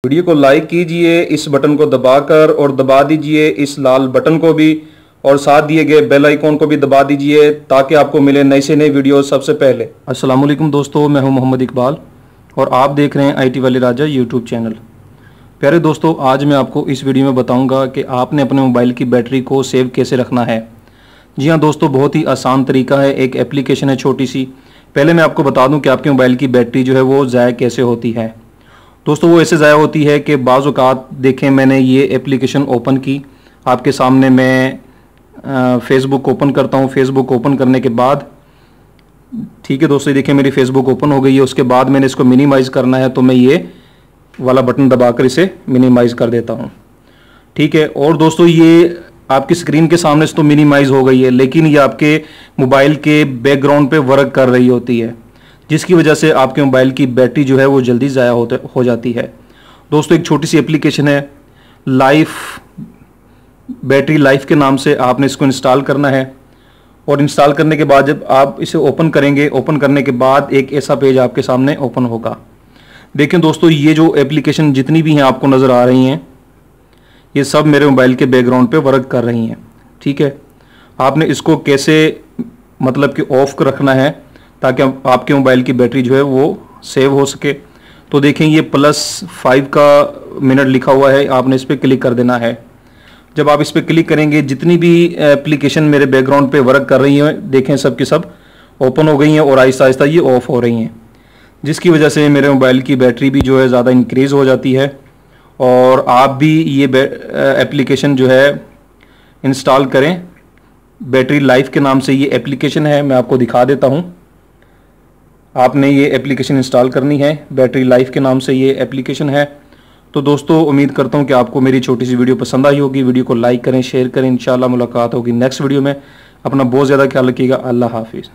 Video को like कीजिए, इस बटन को दबाकर, और दबा दीजिए इस लाल बटन को भी, और साथ दिए गए बेल आइकॉन को भी दबा दीजिए ताकि आपको मिले नई से नई वीडियो सबसे पहले। अस्सलाम वालेकुम दोस्तों, मैं हूं मोहम्मद इकबाल और आप देख रहे हैं आईटी वाले राजा यूट्यूब चैनल। प्यारे दोस्तों, आज मैं आपको इस वीडियो में बताऊंगा कि आपने अपने मोबाइल की बैटरी को सेव कैसे रखना है। जी हाँ दोस्तों, बहुत ही आसान तरीका है। एक एप्लीकेशन है छोटी सी। पहले मैं आपको बता दूं कि आपके मोबाइल की बैटरी जो है वो ज़ाया कैसे होती है। दोस्तों, वो ऐसे ज़ाया होती है कि बाज़ औक़ात देखें, मैंने ये एप्लीकेशन ओपन की, आपके सामने मैं फ़ेसबुक ओपन करता हूँ। फ़ेसबुक ओपन करने के बाद ठीक है दोस्तों, देखिए मेरी फ़ेसबुक ओपन हो गई है। उसके बाद मैंने इसको मिनिमाइज़ करना है, तो मैं ये वाला बटन दबाकर इसे मिनिमाइज़ कर देता हूँ। ठीक है। और दोस्तों, ये आपकी स्क्रीन के सामने से तो मिनिमाइज़ हो गई है, लेकिन ये आपके मोबाइल के बैकग्राउंड पे वर्क कर रही होती है, जिसकी वजह से आपके मोबाइल की बैटरी जो है वो जल्दी ज़ाया हो जाती है। दोस्तों, एक छोटी सी एप्लीकेशन है लाइफ, बैटरी लाइफ के नाम से। आपने इसको इंस्टॉल करना है, और इंस्टॉल करने के बाद जब आप इसे ओपन करेंगे, ओपन करने के बाद एक ऐसा पेज आपके सामने ओपन होगा। देखें दोस्तों, ये जो एप्लीकेशन जितनी भी हैं आपको नज़र आ रही हैं, ये सब मेरे मोबाइल के बैकग्राउंड पे वर्क कर रही हैं। ठीक है। आपने इसको कैसे मतलब कि ऑफ रखना है ताकि आपके मोबाइल की बैटरी जो है वो सेव हो सके। तो देखें, ये +5 का मिनट लिखा हुआ है, आपने इस पर क्लिक कर देना है। जब आप इस पर क्लिक करेंगे, जितनी भी एप्लीकेशन मेरे बैकग्राउंड पे वर्क कर रही हैं, देखें सब की सब ओपन हो गई हैं और आहिस्ता आहिस्ता ये ऑफ हो रही हैं, जिसकी वजह से मेरे मोबाइल की बैटरी भी जो है ज़्यादा इंक्रीज़ हो जाती है। और आप भी ये एप्लीकेशन जो है इंस्टॉल करें। बैटरी लाइफ के नाम से ये एप्लीकेशन है, मैं आपको दिखा देता हूँ। आपने ये एप्लीकेशन इंस्टॉल करनी है, बैटरी लाइफ के नाम से ये एप्लीकेशन है। तो दोस्तों, उम्मीद करता हूँ कि आपको मेरी छोटी सी वीडियो पसंद आई होगी। वीडियो को लाइक करें, शेयर करें। इंशाल्लाह मुलाकात होगी नेक्स्ट वीडियो में। अपना बहुत ज़्यादा ख्याल रखिएगा। अल्लाह हाफिज़।